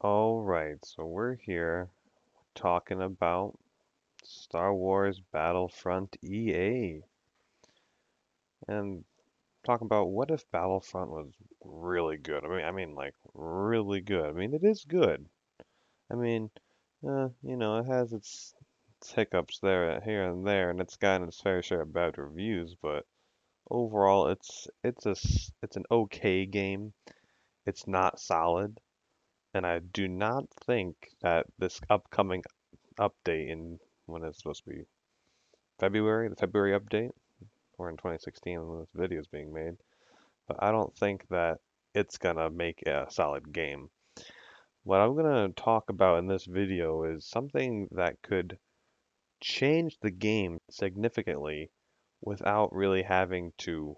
Alright, so we're here talking about Star Wars Battlefront EA and talking about what if Battlefront was really good. I mean like really good. I mean it is good. I mean, it has its hiccups there, here and there, and it's gotten its fair share of bad reviews, but overall it's an okay game. It's not solid, and I do not think that this upcoming update in when it's supposed to be February, the February update. We're in 2016 when this video is being made, but I don't think that it's gonna make a solid game. What I'm gonna talk about in this video is something that could change the game significantly without really having to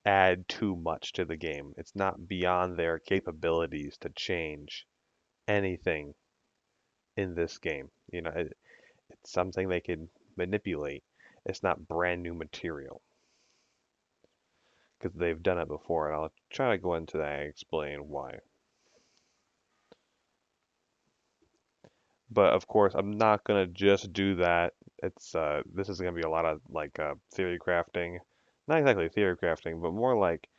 add too much to the game. It's not beyond their capabilities to change anything in this game. It's something they can manipulate. It's not brand new material because they've done it before, and I'll try to go into that and explain why. But of course, I'm not gonna just do that. It's this is gonna be a lot of like theory crafting, not exactly theory crafting, but more like,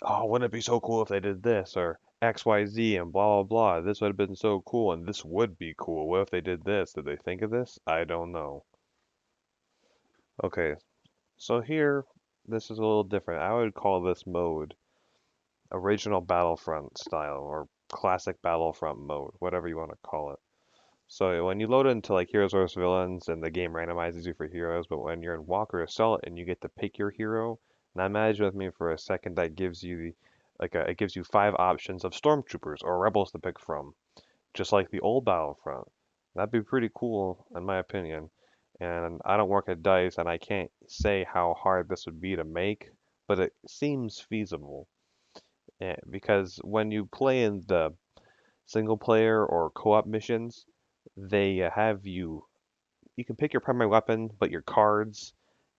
oh, wouldn't it be so cool if they did this or X, Y, Z and blah blah blah. This would have been so cool, and this would be cool. What if they did this? Did they think of this? I don't know. Okay, so here, this is a little different. I would call this mode original Battlefront style or classic Battlefront mode, whatever you want to call it. So when you load into like heroes versus villains and the game randomizes you for heroes, but when you're in Walker Assault and you get to pick your hero, now imagine with me for a second that gives you it gives you five options of stormtroopers or rebels to pick from, just like the old Battlefront. That'd be pretty cool in my opinion. And I don't work at DICE and I can't say how hard this would be to make, but it seems feasible. Because when you play in the single player or co-op missions, they have you can pick your primary weapon, but your cards,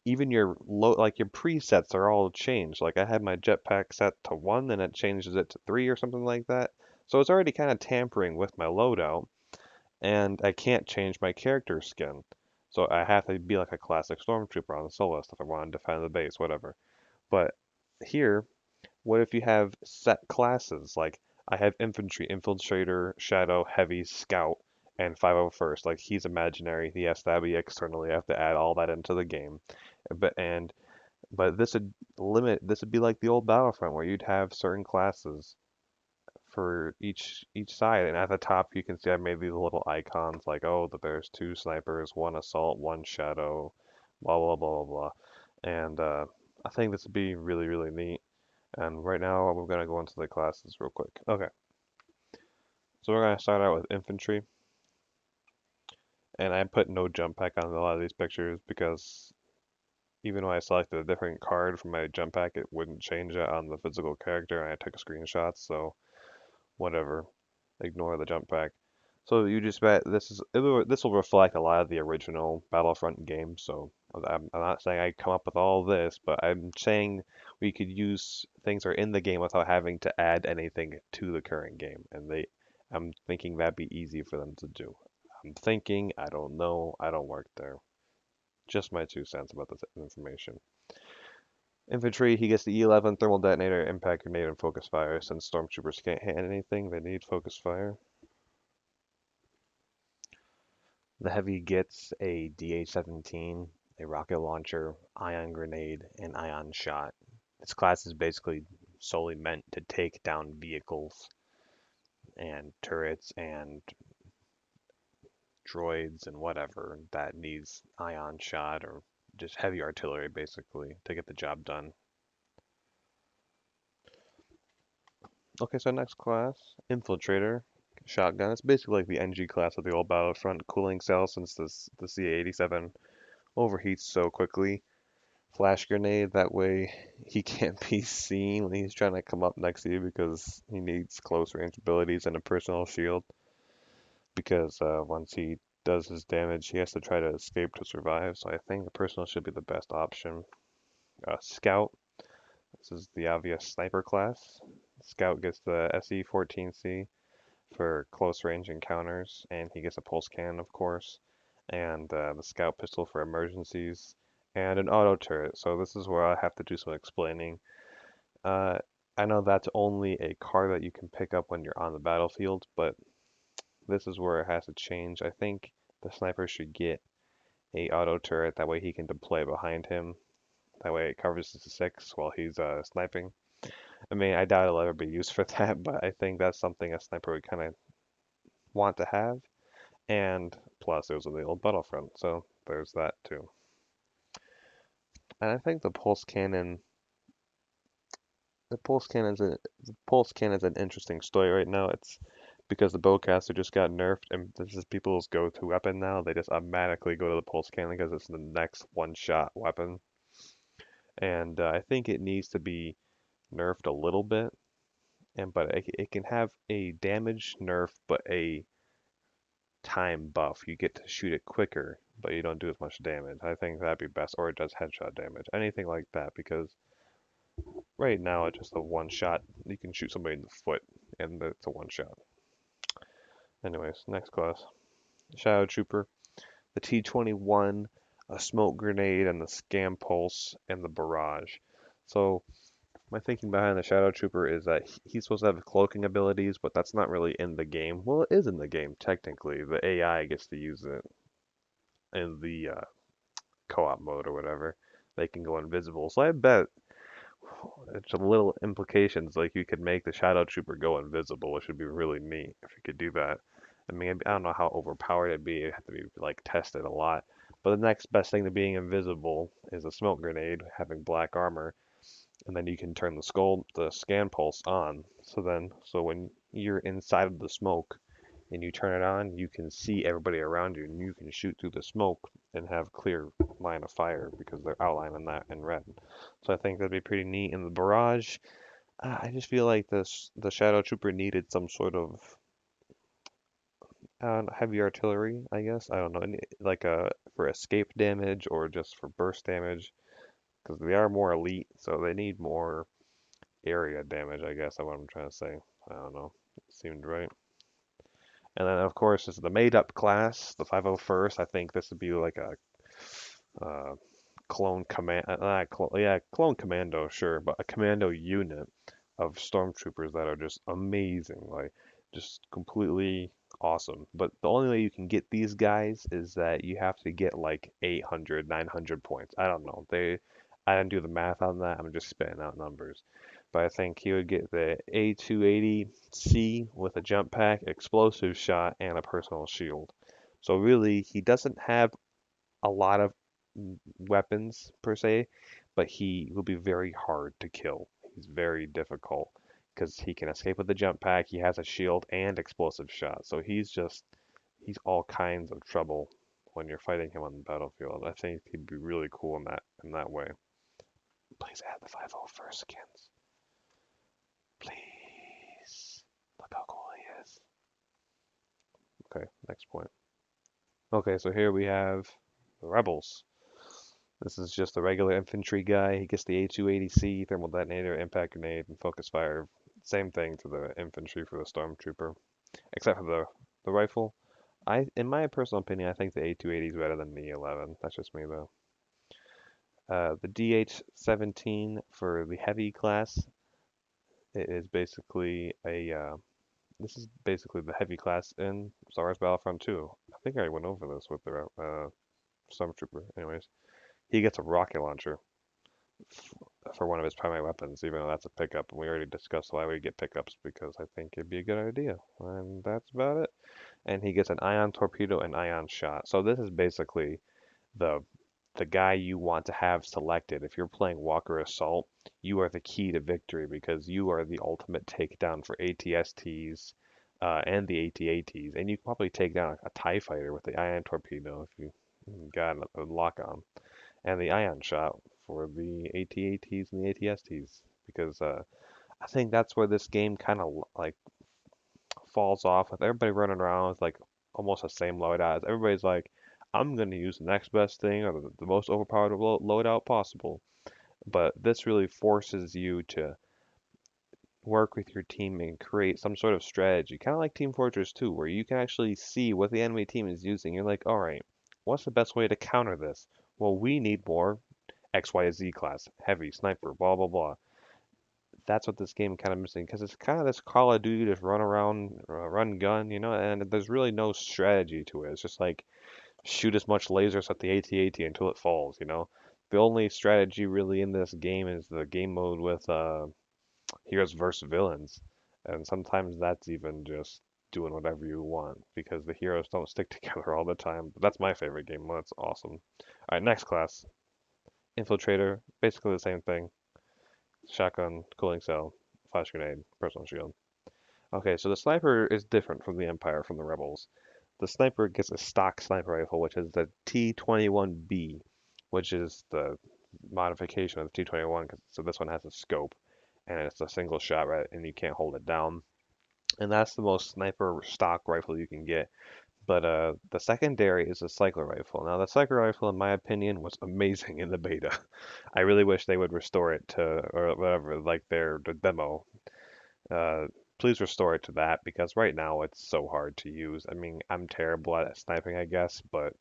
even your presets are all changed. Like I had my jetpack set to 1 and it changes it to 3 or something like that. So it's already kind of tampering with my loadout, and I can't change my character skin. So I have to be like a classic stormtrooper on the solo stuff. I want to defend the base, whatever. But here, what if you have set classes? Like I have infantry, infiltrator, shadow, heavy, scout, and 501st. Like he's imaginary. He has to be externally. I have to add all that into the game. But this would be like the old Battlefront where you'd have certain classes for each side, and at the top you can see I made these little icons like, oh, that there's two snipers, one assault, one shadow, blah blah blah blah blah. And I think this would be really really neat. And right now we're gonna go into the classes real quick. Okay, so we're gonna start out with infantry, and I put no jump pack on a lot of these pictures because even though I selected a different card from my jump pack, it wouldn't change it on the physical character, and I took screenshots, so whatever. Ignore the jump pack. So you just bet this will reflect a lot of the original Battlefront games. So I'm not saying I come up with all this, but I'm saying we could use things that are in the game without having to add anything to the current game, and I'm thinking that'd be easy for them to do. I'm thinking, I don't know, I don't work there. Just my 2 cents about this information. Infantry, he gets the E11 thermal detonator, impact grenade, and focus fire. Since stormtroopers can't hit anything, they need focus fire. The heavy gets a DH-17, a rocket launcher, ion grenade, and ion shot. This class is basically solely meant to take down vehicles and turrets and droids and whatever that needs ion shot or just heavy artillery basically to get the job done. Okay, so next class, Infiltrator. Shotgun. It's basically like the NG class of the old Battlefront cooling cell since the CA-87 overheats so quickly. Flash grenade, that way he can't be seen when he's trying to come up next to you because he needs close range abilities and a personal shield. Because once he does his damage, he has to try to escape to survive. So I think the personal should be the best option. Scout. This is the obvious sniper class. Scout gets the SE-14C. for close range encounters, and he gets a pulse cannon, of course, and the scout pistol for emergencies, and an auto turret. So this is where I have to do some explaining. Uh, I know that's only a card that you can pick up when you're on the battlefield, but this is where it has to change. I think the sniper should get a auto turret. That way he can deploy behind him. That way it covers his six while he's sniping. I mean, I doubt it'll ever be used for that, but I think that's something a sniper would kind of want to have. And plus, it was in the old Battlefront, so there's that too. And I think the pulse cannon's an interesting story right now. It's because the bowcaster just got nerfed, and this is people's go-to weapon now. They just automatically go to the pulse cannon because it's the next one-shot weapon. And I think it needs to be nerfed a little bit, and but it can have a damage nerf, but a time buff. You get to shoot it quicker, but you don't do as much damage. I think that'd be best, or it does headshot damage, anything like that. Because right now it's just a one shot. You can shoot somebody in the foot, and it's a one shot. Anyways, next class, Shadow Trooper, the T-21, a smoke grenade, and the scam pulse and the barrage. So my thinking behind the Shadow Trooper is that he's supposed to have cloaking abilities, but that's not really in the game. Well, it is in the game, technically. The AI gets to use it in the co-op mode or whatever. They can go invisible. So I bet it's a little implications like you could make the Shadow Trooper go invisible, which would be really neat if you could do that. I mean, I don't know how overpowered it'd be. It'd have to be like tested a lot. But the next best thing to being invisible is a smoke grenade, having black armor, and then you can turn the scan pulse on. So when you're inside of the smoke and you turn it on, you can see everybody around you, and you can shoot through the smoke and have clear line of fire because they're outlining that in red. So I think that'd be pretty neat. In the barrage, I just feel like the Shadow Trooper needed some sort of heavy artillery, I guess. I don't know, like for escape damage or just for burst damage, because they are more elite, so they need more area damage, I guess. That's what I'm trying to say. I don't know. It seemed right. And then, of course, is the made-up class, the 501st. I think this would be like a uh, clone commando, sure, but a commando unit of stormtroopers that are just amazing, like just completely awesome. But the only way you can get these guys is that you have to get like 800, 900 points. I don't know. I didn't do the math on that. I'm just spitting out numbers. But I think he would get the A280C with a jump pack, explosive shot, and a personal shield. So really, he doesn't have a lot of weapons per se, but he will be very hard to kill. He's very difficult because he can escape with the jump pack. He has a shield and explosive shot, so he's all kinds of trouble when you're fighting him on the battlefield. I think he'd be really cool in that way. Please add the 501st skins. Please. Look how cool he is. Okay, next point. Okay, so here we have the rebels. This is just a regular infantry guy. He gets the A280C, thermal detonator, impact grenade, and focus fire. Same thing to the infantry for the stormtrooper, except for the rifle. In my personal opinion, I think the A280 is better than the E11. That's just me though. The DH-17 for the heavy class. It is basically this is basically the heavy class in Star Wars Battlefront 2. I think I went over this with the stormtrooper. Anyways, he gets a rocket launcher for one of his primary weapons, even though that's a pickup. And we already discussed why we get pickups because I think it'd be a good idea. And that's about it. And he gets an ion torpedo and ion shot. So this is basically the the guy you want to have selected. If you're playing Walker Assault, you are the key to victory because you are the ultimate takedown for ATSTs and the AT-ATs. And you can probably take down a TIE fighter with the ion torpedo if you got a lock on and the ion shot for the AT-ATs and the ATSTs because I think that's where this game kind of like falls off with everybody running around with like almost the same loadout. Everybody's like, I'm going to use the next best thing or the most overpowered loadout possible. But this really forces you to work with your team and create some sort of strategy, kind of like Team Fortress 2, where you can actually see what the enemy team is using. You're like, all right, what's the best way to counter this? Well, we need more XYZ class, heavy, sniper, blah, blah, blah. That's what this game kind of missing because it's kind of this Call of Duty, just run around, run gun, and there's really no strategy to it. It's just like shoot as much lasers at the AT-AT until it falls. The only strategy really in this game is the game mode with heroes versus villains, and sometimes that's even just doing whatever you want because the heroes don't stick together all the time. But that's my favorite game mode. It's awesome. All right, next class, Infiltrator, basically the same thing. Shotgun, cooling cell, flash grenade, personal shield. Okay, so the sniper is different from the Empire, from the Rebels. The sniper gets a stock sniper rifle, which is the T-21B, which is the modification of the T-21. So this one has a scope, and it's a single shot, right? And you can't hold it down. And that's the most sniper stock rifle you can get. But the secondary is a cycler rifle. Now, the cycler rifle, in my opinion, was amazing in the beta. I really wish they would restore it to, or whatever, like the demo. Uh, please restore it to that because right now it's so hard to use. I mean, I'm terrible at sniping, I guess, but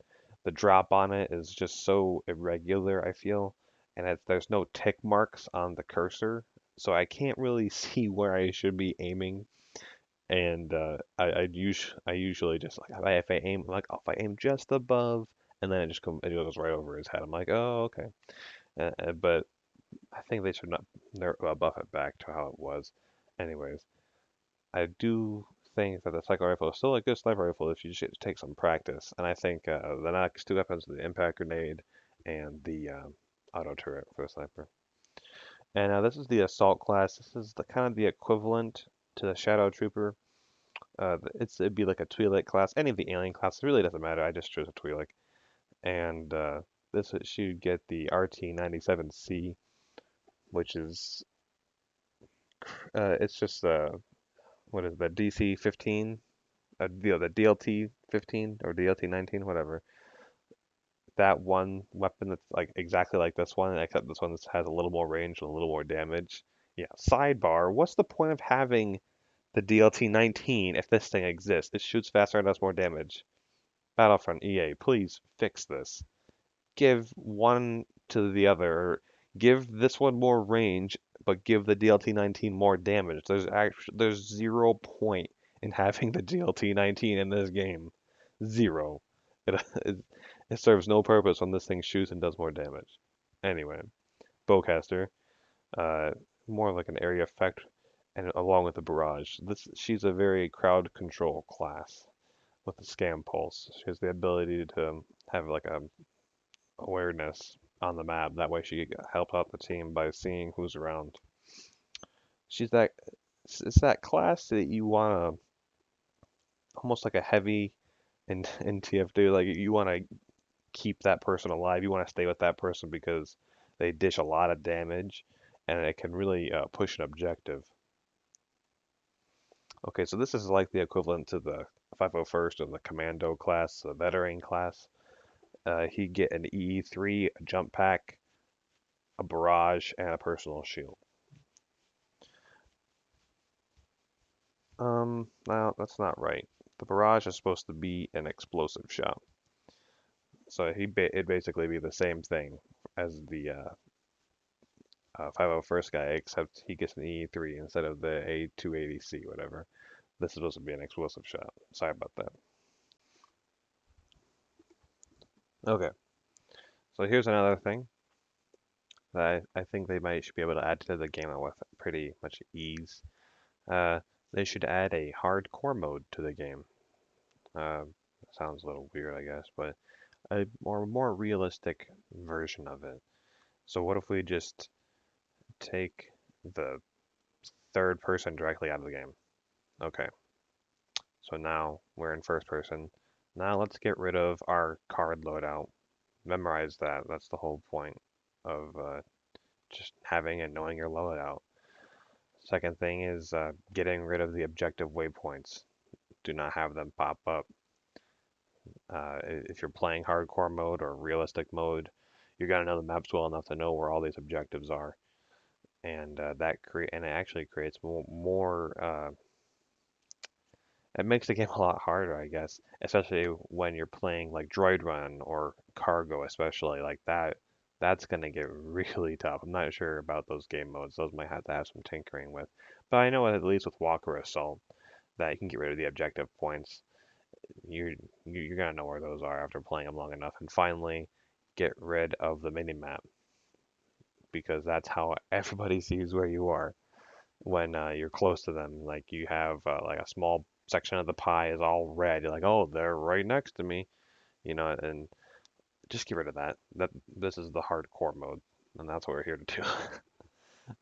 the drop on it is just so irregular, I feel, and there's no tick marks on the cursor, so I can't really see where I should be aiming. And I usually just like if I aim like if I aim just above, and then it goes right over his head. I'm like, oh, okay. But I think they should not buff it back to how it was. Anyways, I do think that the sniper rifle is still a good sniper rifle if you just take some practice. And I think the next two weapons are the impact grenade and the auto turret for the sniper. And this is the assault class. This is the kind of the equivalent to the shadow trooper. It'd be like a Twi'lek class. Any of the alien classes really doesn't matter. I just chose a Twi'lek. And this should get the RT-97C, which is it's just what is that DC-15? The DLT 15 or DLT 19, whatever. That one weapon that's like exactly like this one, except this one has a little more range and a little more damage. Yeah. Sidebar: what's the point of having the DLT 19 if this thing exists? It shoots faster and does more damage. Battlefront EA, please fix this. Give one to the other. Or give this one more range, but give the DLT-19 more damage. There's 0 point in having the DLT-19 in this game. Zero. It, it, it serves no purpose when this thing shoots and does more damage. Anyway, Bowcaster, uh, more like an area effect, and along with the barrage. She's a very crowd control class with the scam pulse. She has the ability to have like a awareness on the map. That way she helps out the team by seeing who's around. She's that it's that class that you want to almost like a heavy in TF2. Like you want to keep that person alive. You want to stay with that person because they dish a lot of damage and it can really push an objective. Okay, so this is like the equivalent to the 501st and the Commando class, the veteran class. He get an E3, a jump pack, a barrage, and a personal shield. No, that's not right. The barrage is supposed to be an explosive shot. So it'd basically be the same thing as the 501st guy, except he gets an E3 instead of the A280C, whatever. This is supposed to be an explosive shot. Sorry about that. Okay, so here's another thing that I think should be able to add to the game with pretty much ease. Uh, they should add a hardcore mode to the game. Uh, sounds a little weird, I guess, but a more realistic version of it. So what if we just take the third person directly out of the game? Okay, so now we're in first person. Now let's get rid of our card loadout. Memorize that. That's the whole point of just having and knowing your loadout. Second thing is getting rid of the objective waypoints. Do not have them pop up. If you're playing hardcore mode or realistic mode, you're gonna know the maps well enough to know where all these objectives are. and it actually creates more. It makes the game a lot harder, I guess, especially when you're playing like Droid Run or Cargo, especially like that. That's gonna get really tough. I'm not sure about those game modes. Those might have to have some tinkering with. But I know at least with Walker Assault that you can get rid of the objective points. You're gonna know where those are after playing them long enough. And finally, get rid of the mini map because that's how everybody sees where you are when you're close to them. Like you have like a small section of the pie is all red. You're like, oh, they're right next to me, and just get rid of that. This is the hardcore mode, and that's what we're here to do.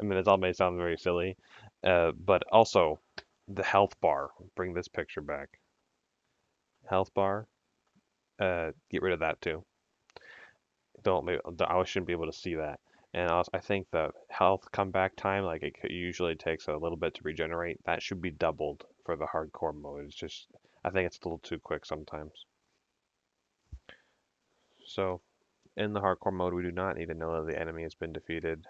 I mean, it all may sound very silly, but also the health bar. Bring this picture back. Health bar. Get rid of that too. Don't I shouldn't be able to see that. And also, I think the health comeback time, like usually takes a little bit to regenerate. That should be doubled for the hardcore mode. It's just, I think it's a little too quick sometimes. So in the hardcore mode, we do not need to know that the enemy has been defeated.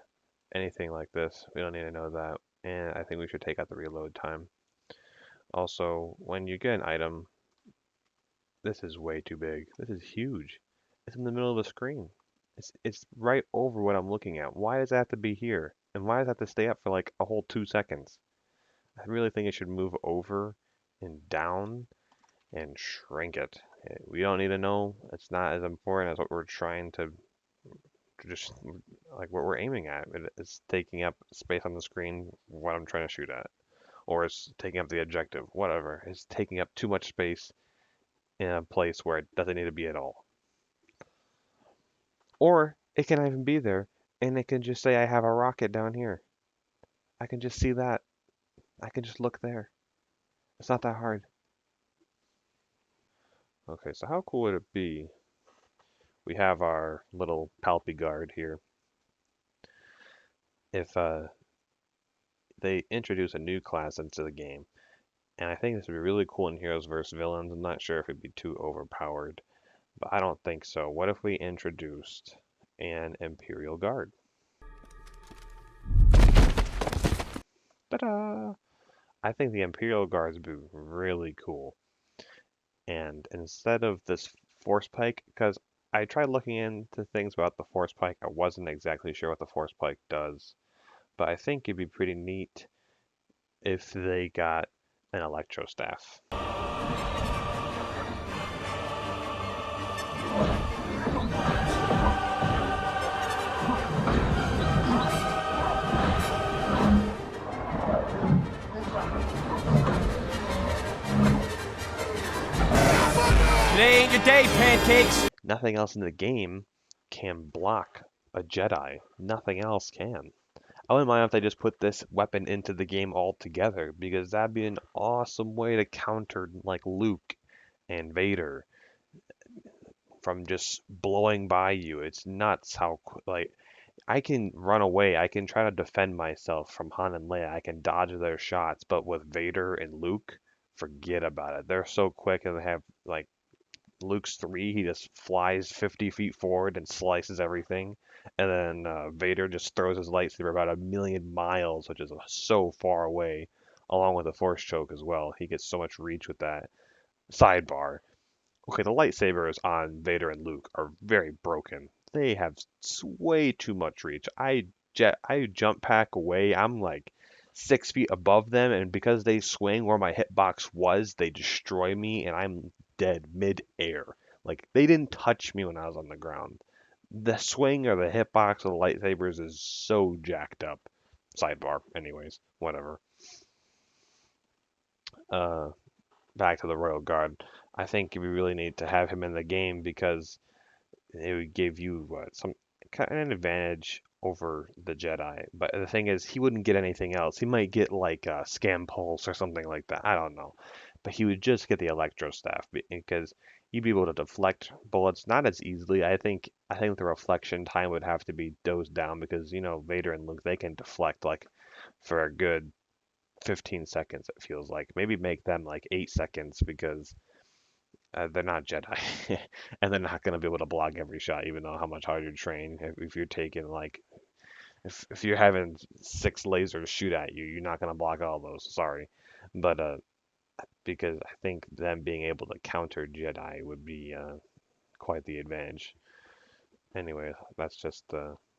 Anything like this, we don't need to know that. And I think we should take out the reload time. Also, when you get an item, this is way too big. This is huge. It's in the middle of the screen. It's right over what I'm looking at. Why does it have to be here? And why does it have to stay up for like a whole 2 seconds? I really think it should move over and down and shrink it. We don't need to know. It's not as important as what we're trying to just like what we're aiming at. It's taking up space on the screen, what I'm trying to shoot at. Or it's taking up the objective, whatever. It's taking up too much space in a place where it doesn't need to be at all. Or it can even be there and it can just say I have a rocket down here. I can just see that. I can just look there. It's not that hard. Okay, so how cool would it be? We have our little Palpy guard here. If they introduce a new class into the game, and I think this would be really cool in Heroes vs. Villains. I'm not sure if it'd be too overpowered, but I don't think so. What if we introduced an Imperial Guard? Ta-da! I think the Imperial Guards would be really cool. And instead of this force pike, because I tried looking into things about the force pike, I wasn't exactly sure what the force pike does, but I think it'd be pretty neat if they got an electro staff. Today ain't your day, pancakes. Nothing else in the game can block a Jedi. Nothing else can. I wouldn't mind if they just put this weapon into the game altogether, because that'd be an awesome way to counter like Luke and Vader from just blowing by you. It's nuts how like I can run away. I can try to defend myself from Han and Leia. I can dodge their shots, but with Vader and Luke, forget about it. They're so quick and they have like Luke's 3, he just flies 50 feet forward and slices everything. And then Vader just throws his lightsaber about a million miles, which is so far away, along with a force choke as well. He gets so much reach with that. Sidebar. Okay, the lightsabers on Vader and Luke are very broken. They have way too much reach. I jump pack away. I'm like 6 feet above them, and because they swing where my hitbox was, they destroy me, and I'm dead mid-air. Like they didn't touch me when I was on the ground. The swing or the hitbox of the lightsabers is so jacked up. Sidebar, anyways, whatever. Uh, Back to the Royal Guard. I think we really need to have him in the game because it would give you some kind of an advantage over the Jedi. But the thing is, he wouldn't get anything else. He might get like a Scam Pulse or something like that. I don't know. But he would just get the Electro Staff because you'd be able to deflect bullets not as easily. I think the reflection time would have to be dosed down because Vader and Luke, they can deflect like for a good 15 seconds. It feels like maybe make them like 8 seconds because they're not Jedi, and they're not going to be able to block every shot, even though how much harder you train if you're taking like if you're having six lasers shoot at you, you're not gonna block all those. Sorry, but because I think them being able to counter Jedi would be quite the advantage. Anyway, that's just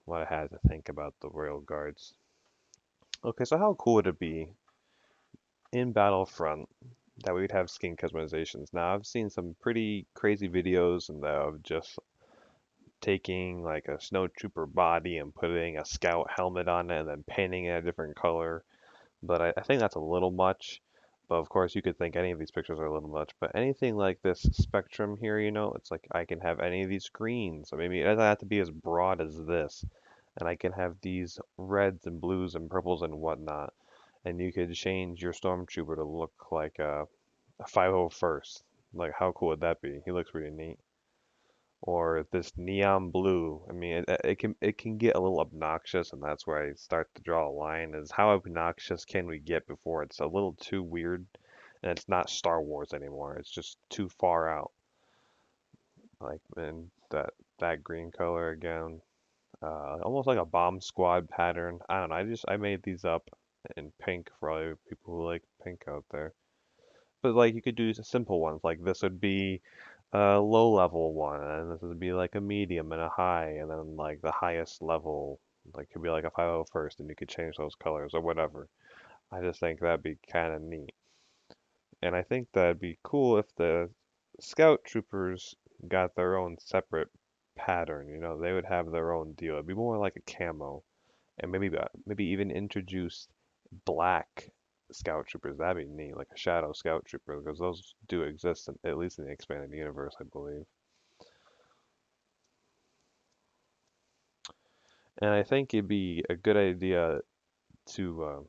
what I had to think about the Royal Guards. Okay, so how cool would it be in Battlefront that we'd have skin customizations? Now, I've seen some pretty crazy videos and of just taking like a snowtrooper body and putting a scout helmet on it and then painting it a different color. But I think that's a little much. But of course, you could think any of these pictures are a little much. But anything like this spectrum here, it's like I can have any of these greens. So maybe it doesn't have to be as broad as this. And I can have these reds and blues and purples and whatnot. And you could change your stormtrooper to look like a 501st. Like, how cool would that be? He looks pretty neat. Or this neon blue. I mean, it can get a little obnoxious, and that's where I start to draw a line. Is how obnoxious can we get before it's a little too weird, and it's not Star Wars anymore. It's just too far out. Like, and that green color again, almost like a bomb squad pattern. I don't know. I made these up in pink for all you people who like pink out there. But like you could do simple ones. Like this would be a low level one, and this would be like a medium and a high, and then like the highest level like could be like a 501st, and you could change those colors or whatever. I just think that'd be kind of neat. And I think that'd be cool if the scout troopers got their own separate pattern. They would have their own deal. It'd be more like a camo, and maybe even introduce black scout troopers. That'd be neat, like a shadow scout trooper, because those do exist at least in the expanded universe, I believe. And I think it'd be a good idea to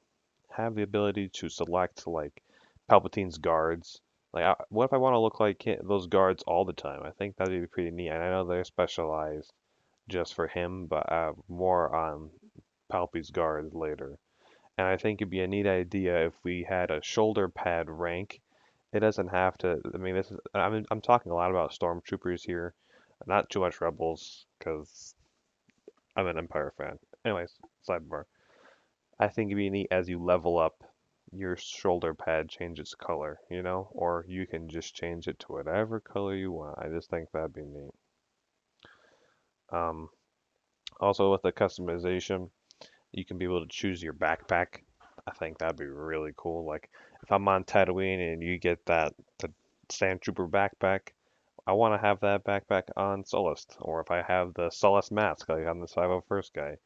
have the ability to select like Palpatine's guards. Like, what if I want to look like those guards all the time? I think that'd be pretty neat. And I know they're specialized just for him, but more on Palpy's guards later. And I think it'd be a neat idea if we had a shoulder pad rank. It doesn't have to. I mean, I'm talking a lot about stormtroopers here, not too much rebels, because I'm an Empire fan. Anyways, sidebar. I think it'd be neat as you level up, your shoulder pad changes color, or you can just change it to whatever color you want. I just think that'd be neat. Um, Also with the customization, you can be able to choose your backpack. I think that'd be really cool. Like if I'm on Tatooine and you get the Sand Trooper backpack, I want to have that backpack on Sullust. Or if I have the Sullust mask, like I'm the 501st guy,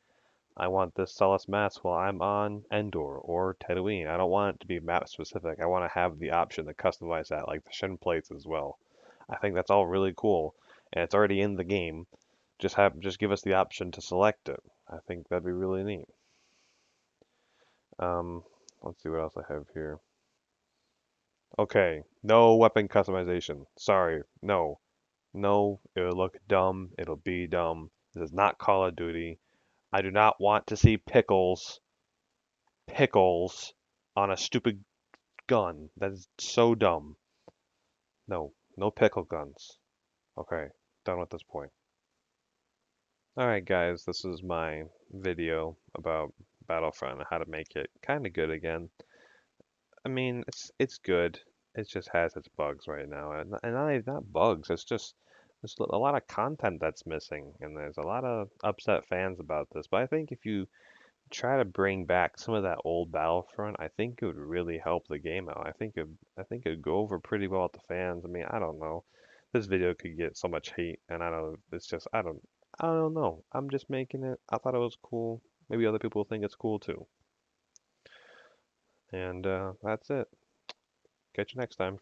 I want this Sullust mask while I'm on Endor or Tatooine. I don't want it to be map specific. I want to have the option to customize that, like the shin plates as well. I think that's all really cool, and it's already in the game. Just give us the option to select it. I think that'd be really neat. Um, let's see what else I have here. Okay, no weapon customization. Sorry, no. No, it'll look dumb. It'll be dumb. This is not Call of Duty. I do not want to see pickles on a stupid gun. That is so dumb. No, no pickle guns. Okay, done with this point. Alright guys, this is my video about Battlefront and how to make it kind of good again. I mean, it's good. It just has its bugs right now, and not bugs. It's just there's a lot of content that's missing, and there's a lot of upset fans about this. But I think if you try to bring back some of that old Battlefront, I think it would really help the game out. I think it'd go over pretty well with the fans. I mean, I don't know. This video could get so much hate, and I don't. It's just I don't know. I'm just making it. I thought it was cool. Maybe other people think it's cool too. And that's it. Catch you next time.